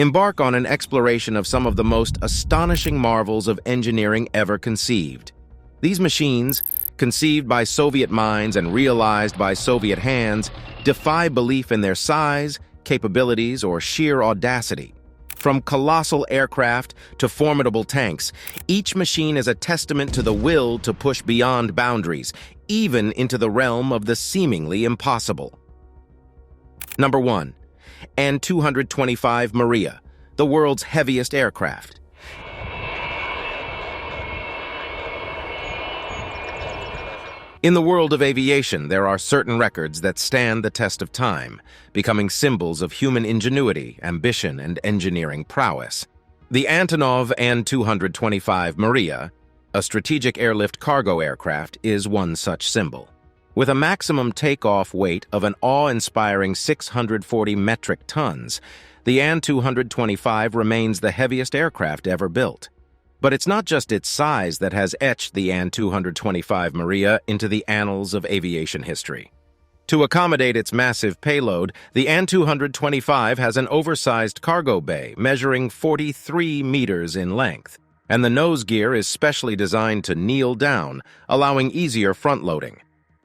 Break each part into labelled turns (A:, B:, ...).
A: Embark on an exploration of some of the most astonishing marvels of engineering ever conceived. These machines, conceived by Soviet minds and realized by Soviet hands, defy belief in their size, capabilities, or sheer audacity. From colossal aircraft to formidable tanks, each machine is a testament to the will to push beyond boundaries, even into the realm of the seemingly impossible. Number 1. An-225 Maria, the world's heaviest aircraft. In the world of aviation, there are certain records that stand the test of time, becoming symbols of human ingenuity, ambition, and engineering prowess. The Antonov An-225 Maria, a strategic airlift cargo aircraft, is one such symbol. With a maximum takeoff weight of an awe-inspiring 640 metric tons, the An-225 remains the heaviest aircraft ever built. But it's not just its size that has etched the An-225 Maria into the annals of aviation history. To accommodate its massive payload, the An-225 has an oversized cargo bay measuring 43 meters in length, and the nose gear is specially designed to kneel down, allowing easier front-loading.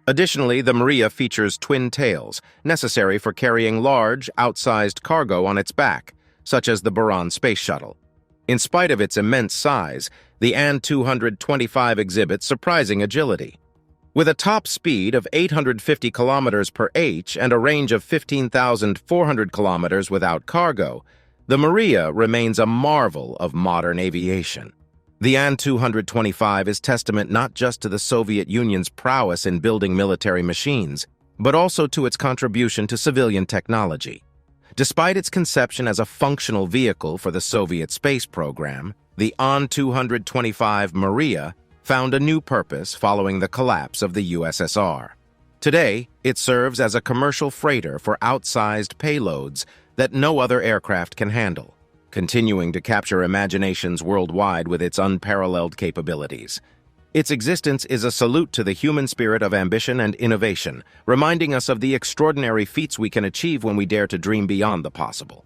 A: Additionally, the Maria features twin tails, necessary for carrying large, outsized cargo on its back, such as the Buran space shuttle. In spite of its immense size, the An-225 exhibits surprising agility. With a top speed of 850 kilometers per h and a range of 15,400 kilometers without cargo, the Maria remains a marvel of modern aviation. The An-225 is testament not just to the Soviet Union's prowess in building military machines, but also to its contribution to civilian technology. Despite its conception as a functional vehicle for the Soviet space program, the An-225 Maria found a new purpose following the collapse of the USSR. Today, it serves as a commercial freighter for outsized payloads that no other aircraft can handle, continuing to capture imaginations worldwide with its unparalleled capabilities. Its existence is a salute to the human spirit of ambition and innovation, reminding us of the extraordinary feats we can achieve when we dare to dream beyond the possible.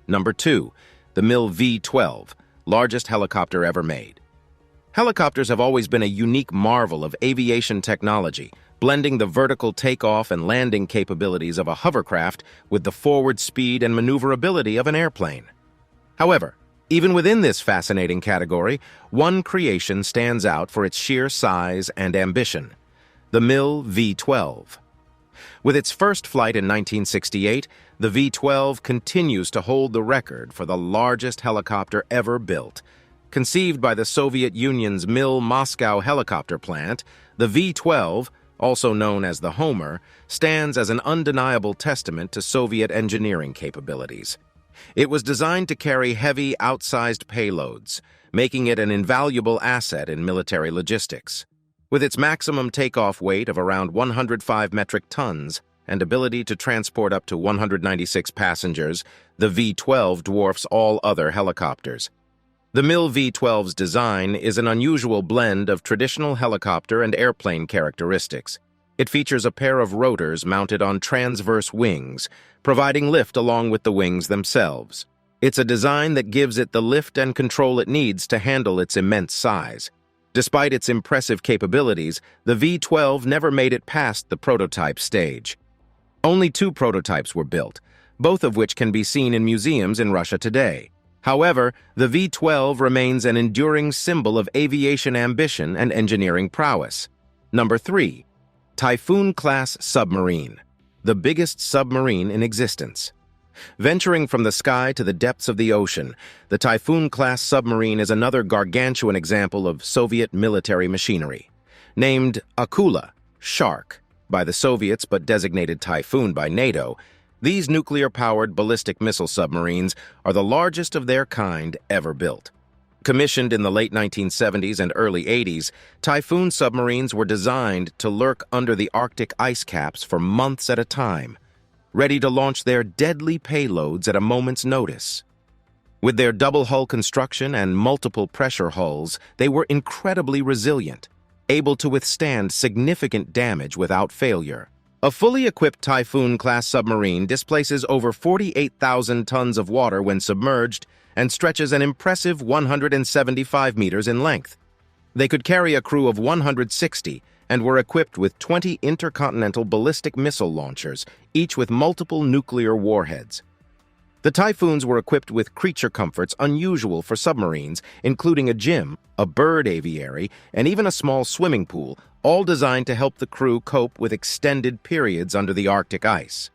A: Number 2. The MiL V-12, largest helicopter ever made. Helicopters have always been a unique marvel of aviation technology, blending the vertical takeoff and landing capabilities of a hovercraft with the forward speed and maneuverability of an airplane. However, even within this fascinating category, one creation stands out for its sheer size and ambition: the MiL V-12. With its first flight in 1968, the V-12 continues to hold the record for the largest helicopter ever built. Conceived by the Soviet Union's MiL Moscow helicopter plant, the V-12, also known as the Homer, stands as an undeniable testament to Soviet engineering capabilities. It was designed to carry heavy, outsized payloads, making it an invaluable asset in military logistics. With its maximum takeoff weight of around 105 metric tons and ability to transport up to 196 passengers, the V-12 dwarfs all other helicopters. The MiL V-12's design is an unusual blend of traditional helicopter and airplane characteristics. It features a pair of rotors mounted on transverse wings, providing lift along with the wings themselves. It's a design that gives it the lift and control it needs to handle its immense size. Despite its impressive capabilities, the V-12 never made it past the prototype stage. Only 2 prototypes were built, both of which can be seen in museums in Russia today. However, the V-12 remains an enduring symbol of aviation ambition and engineering prowess. Number 3. Typhoon-class submarine, the biggest submarine in existence. Venturing from the sky to the depths of the ocean, the Typhoon-class submarine is another gargantuan example of Soviet military machinery. Named Akula, shark, by the Soviets but designated Typhoon by NATO, these nuclear-powered ballistic missile submarines are the largest of their kind ever built. Commissioned in the late 1970s and early 80s, Typhoon submarines were designed to lurk under the Arctic ice caps for months at a time, ready to launch their deadly payloads at a moment's notice. With their double hull construction and multiple pressure hulls, they were incredibly resilient, able to withstand significant damage without failure. A fully equipped Typhoon-class submarine displaces over 48,000 tons of water when submerged and stretches an impressive 175 meters in length. They could carry a crew of 160 and were equipped with 20 intercontinental ballistic missile launchers, each with multiple nuclear warheads. The Typhoons were equipped with creature comforts unusual for submarines, including a gym, a bird aviary, and even a small swimming pool, all designed to help the crew cope with extended periods under the Arctic ice.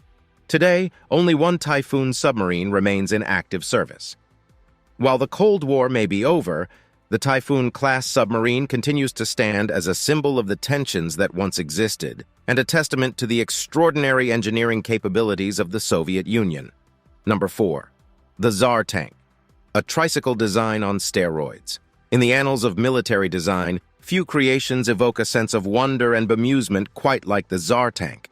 A: Today, only one Typhoon submarine remains in active service. While the Cold War may be over, the Typhoon-class submarine continues to stand as a symbol of the tensions that once existed and a testament to the extraordinary engineering capabilities of the Soviet Union. Number 4. The Tsar tank, a tricycle design on steroids. In the annals of military design, few creations evoke a sense of wonder and bemusement quite like the Tsar tank.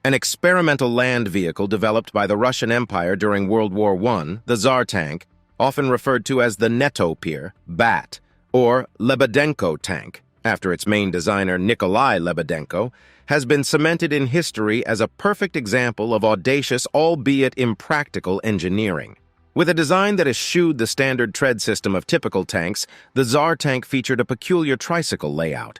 A: An experimental land vehicle developed by the Russian Empire during World War I, the Tsar tank, often referred to as the Netopir, BAT, or Lebedenko tank, after its main designer Nikolai Lebedenko, has been cemented in history as a perfect example of audacious, albeit impractical, engineering. With a design that eschewed the standard tread system of typical tanks, the Tsar tank featured a peculiar tricycle layout.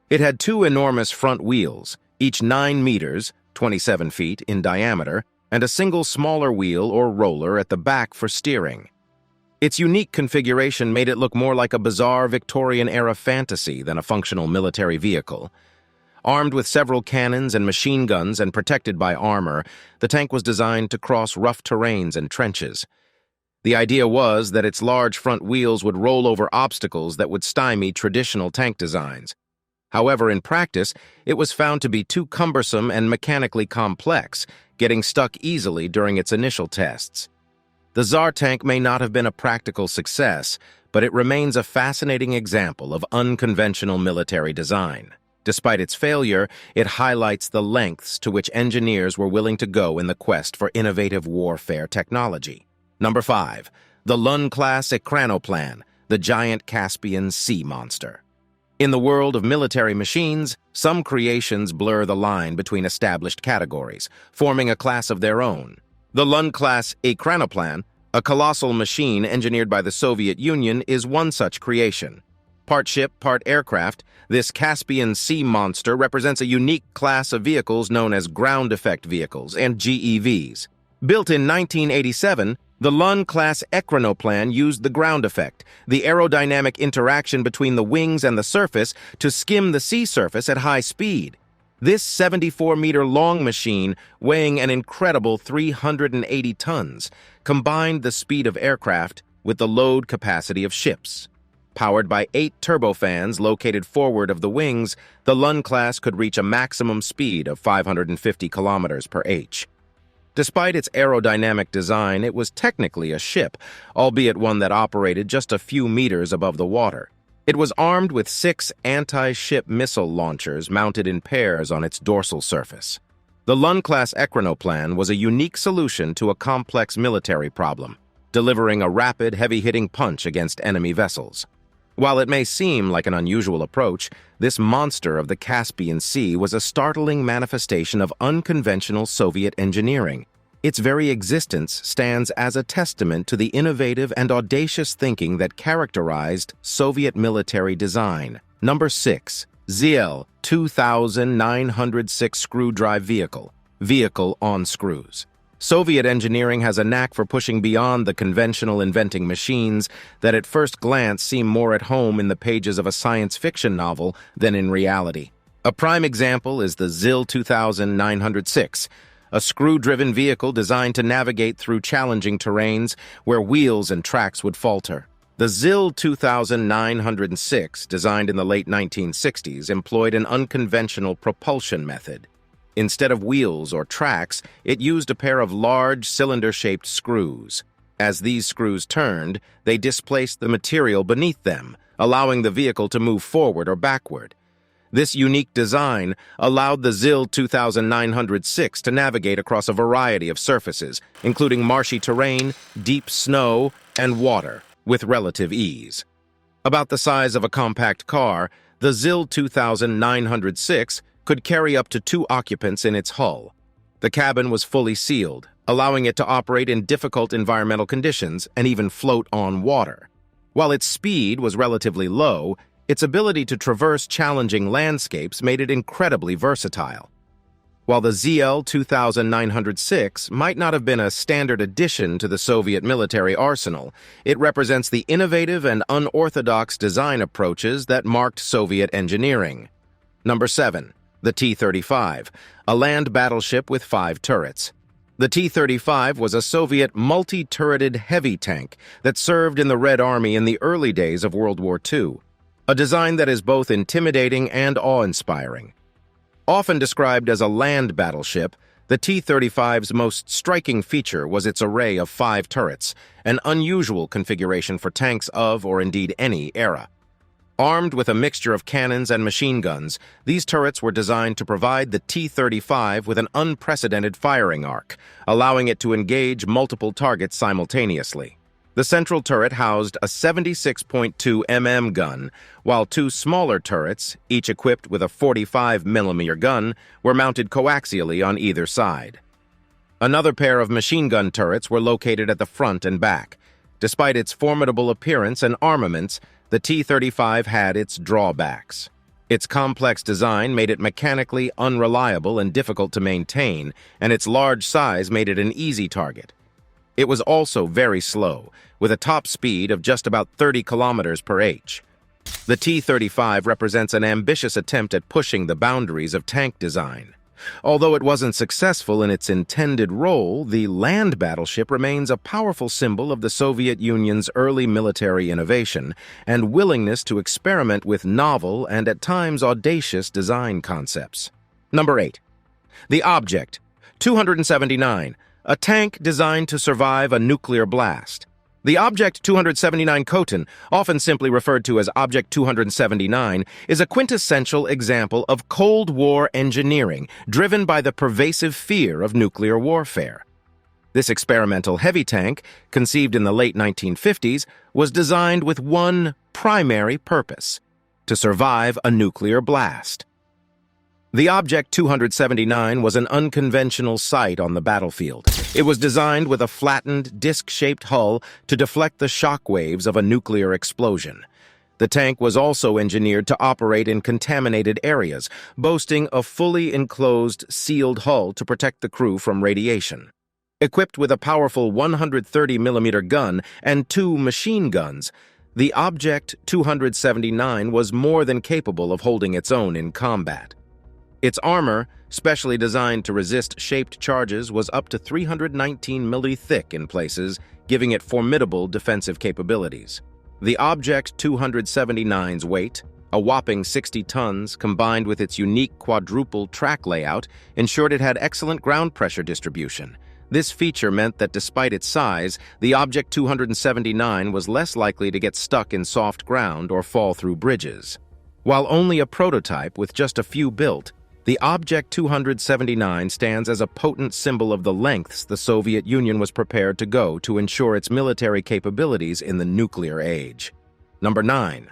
A: It had two enormous front wheels, each 9 meters, 27 feet, in diameter, and a single smaller wheel or roller at the back for steering. Its unique configuration made it look more like a bizarre Victorian-era fantasy than a functional military vehicle. Armed with several cannons and machine guns and protected by armor, the tank was designed to cross rough terrains and trenches. The idea was that its large front wheels would roll over obstacles that would stymie traditional tank designs. However, in practice, it was found to be too cumbersome and mechanically complex, getting stuck easily during its initial tests. The Tsar tank may not have been a practical success, but it remains a fascinating example of unconventional military design. Despite its failure, it highlights the lengths to which engineers were willing to go in the quest for innovative warfare technology. Number 5. The Lund-class Ekranoplan, the giant Caspian Sea monster. In the world of military machines, some creations blur the line between established categories, forming a class of their own. The Lund-class Ekranoplan, a colossal machine engineered by the Soviet Union, is one such creation. Part ship, part aircraft, this Caspian Sea monster represents a unique class of vehicles known as ground effect vehicles, and GEVs. Built in 1987, the Lund-class Ekranoplan used the ground effect, the aerodynamic interaction between the wings and the surface, to skim the sea surface at high speed. This 74-meter-long machine, weighing an incredible 380 tons, combined the speed of aircraft with the load capacity of ships. Powered by 8 turbofans located forward of the wings, the Lund-class could reach a maximum speed of 550 kilometers per h. Despite its aerodynamic design, it was technically a ship, albeit one that operated just a few meters above the water. It was armed with 6 anti-ship missile launchers mounted in pairs on its dorsal surface. The Lund-class Ekranoplan was a unique solution to a complex military problem, delivering a rapid, heavy-hitting punch against enemy vessels. While it may seem like an unusual approach, this monster of the Caspian Sea was a startling manifestation of unconventional Soviet engineering. Its very existence stands as a testament to the innovative and audacious thinking that characterized Soviet military design. Number 6. ZL 2906 Screw Drive Vehicle. Vehicle on screws. Soviet engineering has a knack for pushing beyond the conventional, inventing machines that at first glance seem more at home in the pages of a science fiction novel than in reality. A prime example is the ZL 2906, a screw-driven vehicle designed to navigate through challenging terrains where wheels and tracks would falter. The ZL 2906, designed in the late 1960s, employed an unconventional propulsion method. Instead of wheels or tracks, it used a pair of large, cylinder-shaped screws. As these screws turned, they displaced the material beneath them, allowing the vehicle to move forward or backward. This unique design allowed the ZL 2906 to navigate across a variety of surfaces, including marshy terrain, deep snow, and water, with relative ease. About the size of a compact car, the ZL 2906 could carry up to 2 occupants in its hull. The cabin was fully sealed, allowing it to operate in difficult environmental conditions and even float on water. While its speed was relatively low, its ability to traverse challenging landscapes made it incredibly versatile. While the ZL-2906 might not have been a standard addition to the Soviet military arsenal, it represents the innovative and unorthodox design approaches that marked Soviet engineering. Number 7. The T-35, a land battleship with 5 turrets. The T-35 was a Soviet multi-turreted heavy tank that served in the Red Army in the early days of World War II, a design that is both intimidating and awe-inspiring. Often described as a land battleship, the T-35's most striking feature was its array of 5 turrets, an unusual configuration for tanks of, or indeed any, era. Armed with a mixture of cannons and machine guns, these turrets were designed to provide the T-35 with an unprecedented firing arc, allowing it to engage multiple targets simultaneously. The central turret housed a 76.2 mm gun, while 2 smaller turrets, each equipped with a 45 mm gun, were mounted coaxially on either side. Another pair of machine gun turrets were located at the front and back. Despite its formidable appearance and armaments, the T-35 had its drawbacks. Its complex design made it mechanically unreliable and difficult to maintain, and its large size made it an easy target. It was also very slow, with a top speed of just about 30 kilometers per h. The T-35 represents an ambitious attempt at pushing the boundaries of tank design. Although it wasn't successful in its intended role, the land battleship remains a powerful symbol of the Soviet Union's early military innovation and willingness to experiment with novel and at times audacious design concepts. Number 8. The Object 279, a tank designed to survive a nuclear blast. The Object 279 Khotin, often simply referred to as Object 279, is a quintessential example of Cold War engineering driven by the pervasive fear of nuclear warfare. This experimental heavy tank, conceived in the late 1950s, was designed with one primary purpose: to survive a nuclear blast. The Object 279 was an unconventional sight on the battlefield. It was designed with a flattened, disc-shaped hull to deflect the shock waves of a nuclear explosion. The tank was also engineered to operate in contaminated areas, boasting a fully enclosed, sealed hull to protect the crew from radiation. Equipped with a powerful 130mm gun and 2 machine guns, the Object 279 was more than capable of holding its own in combat. Its armor, specially designed to resist shaped charges, was up to 319 mm thick in places, giving it formidable defensive capabilities. The Object 279's weight, a whopping 60 tons, combined with its unique quadruple track layout, ensured it had excellent ground pressure distribution. This feature meant that despite its size, the Object 279 was less likely to get stuck in soft ground or fall through bridges. While only a prototype with just a few built, the Object 279 stands as a potent symbol of the lengths the Soviet Union was prepared to go to ensure its military capabilities in the nuclear age. Number 9.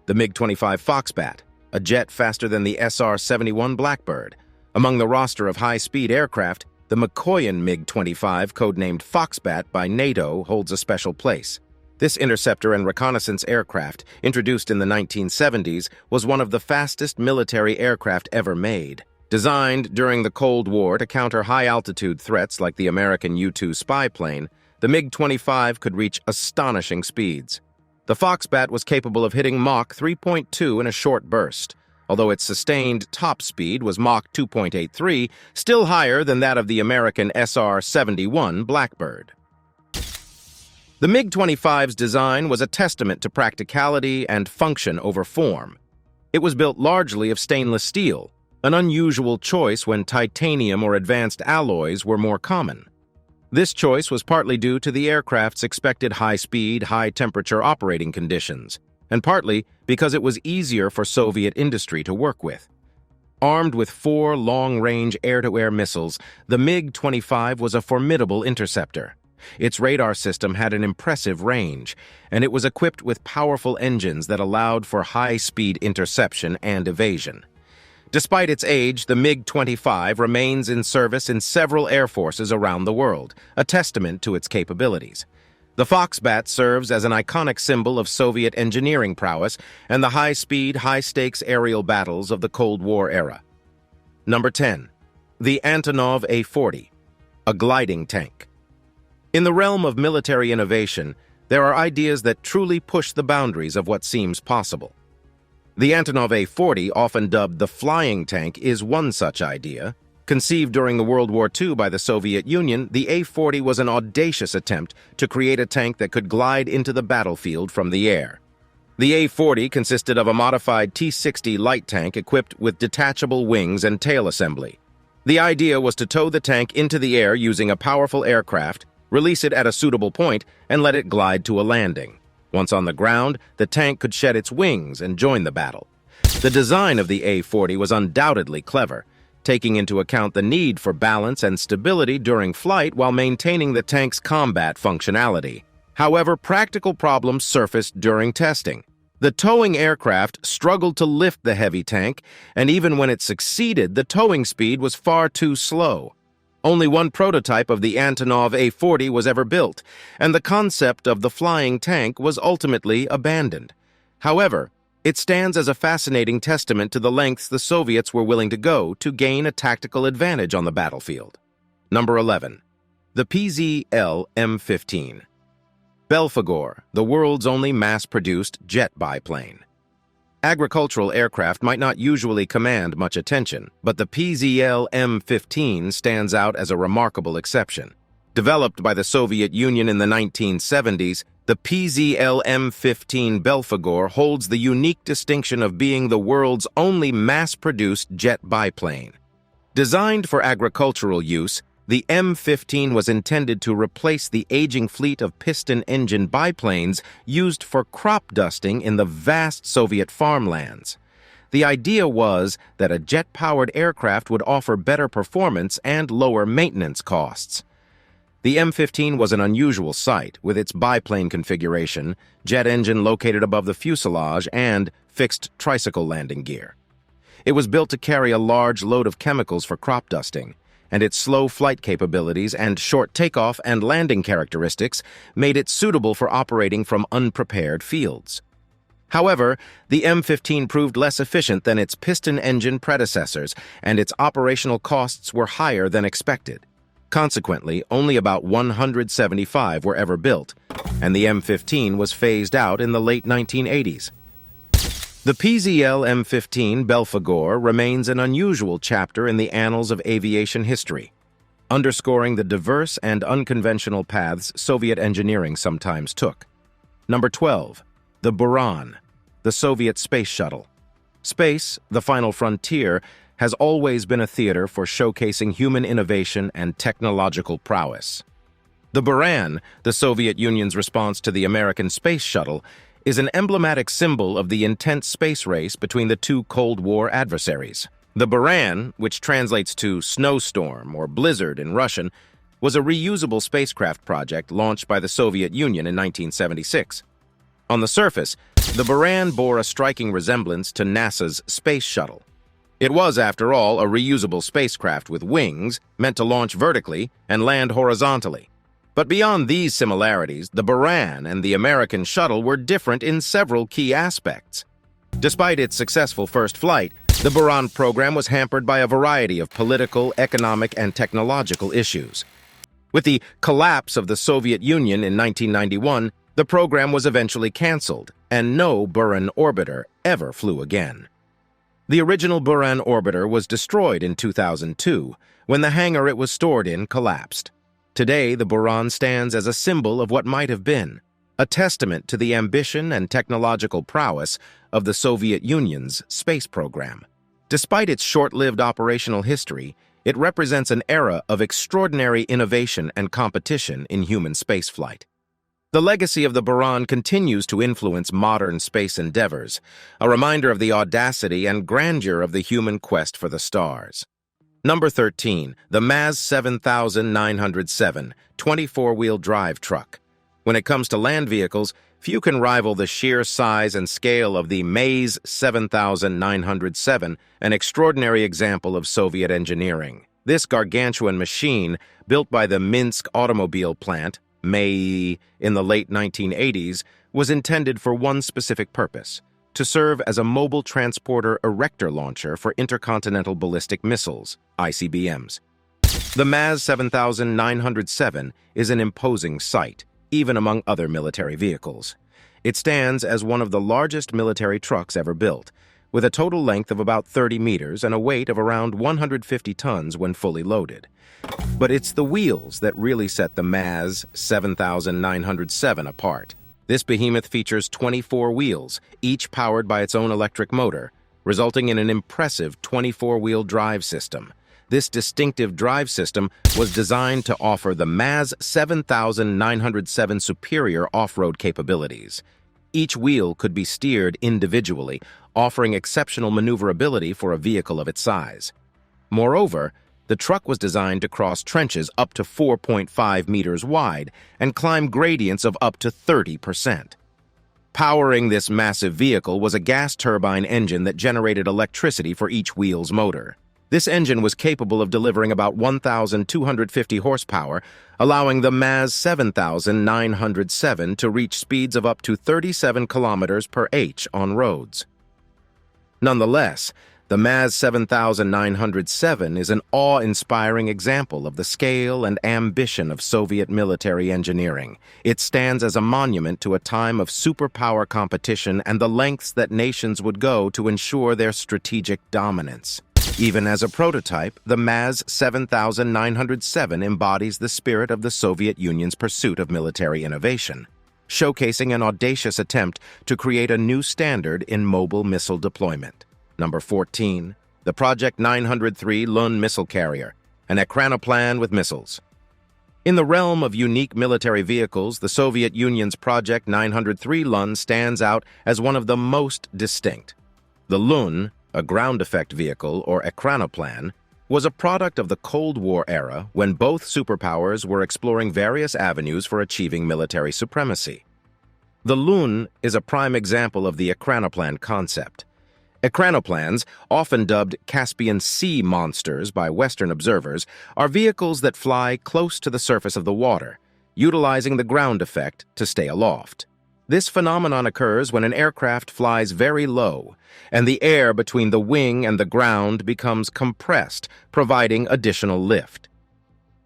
A: The MiG-25 Foxbat, a jet faster than the SR-71 Blackbird. Among the roster of high-speed aircraft, the Mikoyan MiG-25, codenamed Foxbat by NATO, holds a special place. This interceptor and reconnaissance aircraft, introduced in the 1970s, was one of the fastest military aircraft ever made. Designed during the Cold War to counter high-altitude threats like the American U-2 spy plane, the MiG-25 could reach astonishing speeds. The Foxbat was capable of hitting Mach 3.2 in a short burst. Although its sustained top speed was Mach 2.83, still higher than that of the American SR-71 Blackbird. The MiG-25's design was a testament to practicality and function over form. It was built largely of stainless steel, an unusual choice when titanium or advanced alloys were more common. This choice was partly due to the aircraft's expected high-speed, high-temperature operating conditions, and partly because it was easier for Soviet industry to work with. Armed with 4 long-range air-to-air missiles, the MiG-25 was a formidable interceptor. Its radar system had an impressive range, and it was equipped with powerful engines that allowed for high-speed interception and evasion. Despite its age, the MiG-25 remains in service in several air forces around the world, a testament to its capabilities. The Foxbat serves as an iconic symbol of Soviet engineering prowess and the high-speed, high-stakes aerial battles of the Cold War era. Number 10. The Antonov A-40, a gliding tank. In the realm of military innovation, there are ideas that truly push the boundaries of what seems possible. The Antonov A-40, often dubbed the flying tank, is one such idea. Conceived during the World War II by the Soviet Union, the A-40 was an audacious attempt to create a tank that could glide into the battlefield from the air. The A-40 consisted of a modified T-60 light tank equipped with detachable wings and tail assembly. The idea was to tow the tank into the air using a powerful aircraft, release it at a suitable point, and let it glide to a landing. Once on the ground, the tank could shed its wings and join the battle. The design of the A-40 was undoubtedly clever, taking into account the need for balance and stability during flight while maintaining the tank's combat functionality. However, practical problems surfaced during testing. The towing aircraft struggled to lift the heavy tank, and even when it succeeded, the towing speed was far too slow. Only one prototype of the Antonov A-40 was ever built, and the concept of the flying tank was ultimately abandoned. However, it stands as a fascinating testament to the lengths the Soviets were willing to go to gain a tactical advantage on the battlefield. Number 11. The PZL-M15. Belphegor, the world's only mass-produced jet biplane. Agricultural aircraft might not usually command much attention, but the PZL-M15 stands out as a remarkable exception. Developed by the Soviet Union in the 1970s, the PZL-M15 Belphegor holds the unique distinction of being the world's only mass-produced jet biplane. Designed for agricultural use, the M15 was intended to replace the aging fleet of piston-engine biplanes used for crop dusting in the vast Soviet farmlands. The idea was that a jet-powered aircraft would offer better performance and lower maintenance costs. The M15 was an unusual sight, with its biplane configuration, jet engine located above the fuselage, and fixed tricycle landing gear. It was built to carry a large load of chemicals for crop dusting, and its slow flight capabilities and short takeoff and landing characteristics made it suitable for operating from unprepared fields. However, the M15 proved less efficient than its piston-engine predecessors, and its operational costs were higher than expected. Consequently, only about 175 were ever built, and the M15 was phased out in the late 1980s. The PZL-M15 Belphegor remains an unusual chapter in the annals of aviation history, underscoring the diverse and unconventional paths Soviet engineering sometimes took. Number 12. The Buran, the Soviet space shuttle. Space, the final frontier, has always been a theater for showcasing human innovation and technological prowess. The Buran, the Soviet Union's response to the American space shuttle, is an emblematic symbol of the intense space race between the two Cold War adversaries. The Buran, which translates to snowstorm or blizzard in Russian, was a reusable spacecraft project launched by the Soviet Union in 1976. On the surface, the Buran bore a striking resemblance to NASA's space shuttle. It was, after all, a reusable spacecraft with wings, meant to launch vertically and land horizontally. But beyond these similarities, the Buran and the American shuttle were different in several key aspects. Despite its successful first flight, the Buran program was hampered by a variety of political, economic, and technological issues. With the collapse of the Soviet Union in 1991, the program was eventually canceled, and no Buran orbiter ever flew again. The original Buran orbiter was destroyed in 2002 when the hangar it was stored in collapsed. Today, the Buran stands as a symbol of what might have been, a testament to the ambition and technological prowess of the Soviet Union's space program. Despite its short-lived operational history, it represents an era of extraordinary innovation and competition in human spaceflight. The legacy of the Buran continues to influence modern space endeavors, a reminder of the audacity and grandeur of the human quest for the stars. Number 13. The MAZ 7907 24-wheel drive truck. When it comes to land vehicles, few can rival the sheer size and scale of the Maze 7907, an extraordinary example of Soviet engineering. This gargantuan machine, built by the Minsk automobile plant, in the late 1980s, was intended for one specific purpose: to serve as a mobile transporter erector launcher for intercontinental ballistic missiles, ICBMs. The MAZ 7907 is an imposing sight, even among other military vehicles. It stands as one of the largest military trucks ever built, with a total length of about 30 meters and a weight of around 150 tons when fully loaded. But it's the wheels that really set the MAZ 7907 apart. This behemoth features 24 wheels, each powered by its own electric motor, resulting in an impressive 24-wheel drive system. This distinctive drive system was designed to offer the MAZ 7907 superior off-road capabilities. Each wheel could be steered individually, offering exceptional maneuverability for a vehicle of its size. Moreover, the truck was designed to cross trenches up to 4.5 meters wide and climb gradients of up to 30%. Powering this massive vehicle was a gas turbine engine that generated electricity for each wheel's motor. This engine was capable of delivering about 1,250 horsepower, allowing the MAZ 7907 to reach speeds of up to 37 kilometers per h on roads. Nonetheless, the MAZ 7907 is an awe-inspiring example of the scale and ambition of Soviet military engineering. It stands as a monument to a time of superpower competition and the lengths that nations would go to ensure their strategic dominance. Even as a prototype, the MAZ 7907 embodies the spirit of the Soviet Union's pursuit of military innovation, showcasing an audacious attempt to create a new standard in mobile missile deployment. Number 14. The Project 903 Lun missile carrier, an ekranoplan with missiles. In the realm of unique military vehicles, the Soviet Union's Project 903 Lun stands out as one of the most distinct. The Lun, a ground effect vehicle or ekranoplan, was a product of the Cold War era when both superpowers were exploring various avenues for achieving military supremacy. The Lun is a prime example of the ekranoplan concept. Ekranoplans, often dubbed Caspian Sea monsters by Western observers, are vehicles that fly close to the surface of the water, utilizing the ground effect to stay aloft. This phenomenon occurs when an aircraft flies very low, and the air between the wing and the ground becomes compressed, providing additional lift.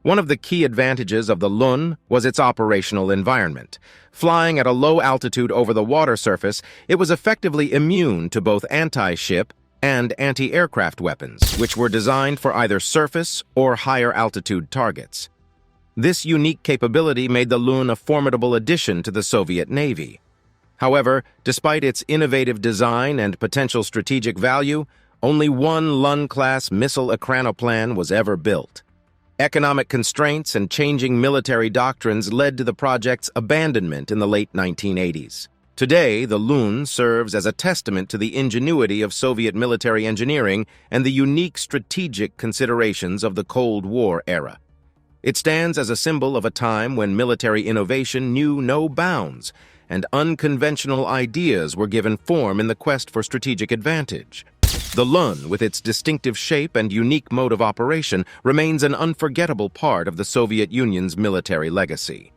A: One of the key advantages of the Lun was its operational environment. Flying at a low altitude over the water surface, it was effectively immune to both anti-ship and anti-aircraft weapons, which were designed for either surface or higher altitude targets. This unique capability made the Lun a formidable addition to the Soviet Navy. However, despite its innovative design and potential strategic value, only one Lun-class missile ekranoplan was ever built. Economic constraints and changing military doctrines led to the project's abandonment in the late 1980s. Today, the Lun serves as a testament to the ingenuity of Soviet military engineering and the unique strategic considerations of the Cold War era. It stands as a symbol of a time when military innovation knew no bounds, and unconventional ideas were given form in the quest for strategic advantage. The Lun, with its distinctive shape and unique mode of operation, remains an unforgettable part of the Soviet Union's military legacy.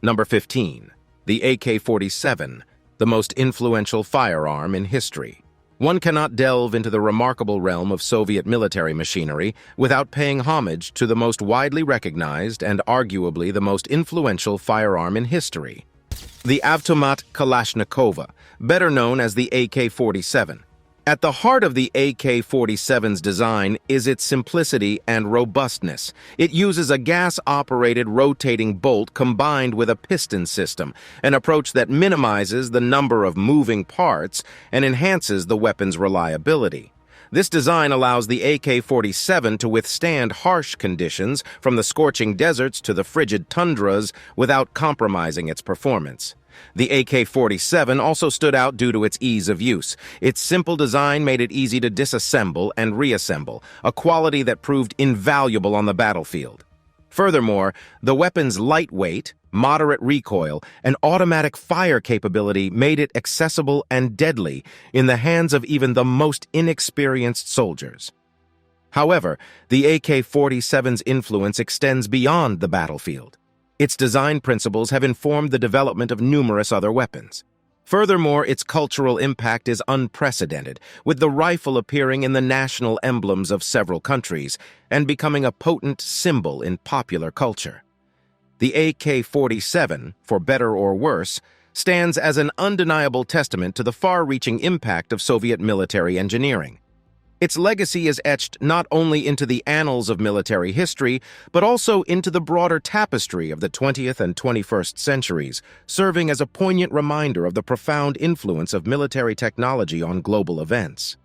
A: Number 15. The AK-47, the most influential firearm in history. One cannot delve into the remarkable realm of Soviet military machinery without paying homage to the most widely recognized and arguably the most influential firearm in history. The Avtomat Kalashnikova, better known as the AK-47. At the heart of the AK-47's design is its simplicity and robustness. It uses a gas-operated rotating bolt combined with a piston system, an approach that minimizes the number of moving parts and enhances the weapon's reliability. This design allows the AK-47 to withstand harsh conditions, from the scorching deserts to the frigid tundras, without compromising its performance. The AK-47 also stood out due to its ease of use. Its simple design made it easy to disassemble and reassemble, a quality that proved invaluable on the battlefield. Furthermore, the weapon's lightweight, moderate recoil, and automatic fire capability made it accessible and deadly in the hands of even the most inexperienced soldiers. However, the AK-47's influence extends beyond the battlefield. Its design principles have informed the development of numerous other weapons. Furthermore, its cultural impact is unprecedented, with the rifle appearing in the national emblems of several countries and becoming a potent symbol in popular culture. The AK-47, for better or worse, stands as an undeniable testament to the far-reaching impact of Soviet military engineering. Its legacy is etched not only into the annals of military history, but also into the broader tapestry of the 20th and 21st centuries, serving as a poignant reminder of the profound influence of military technology on global events.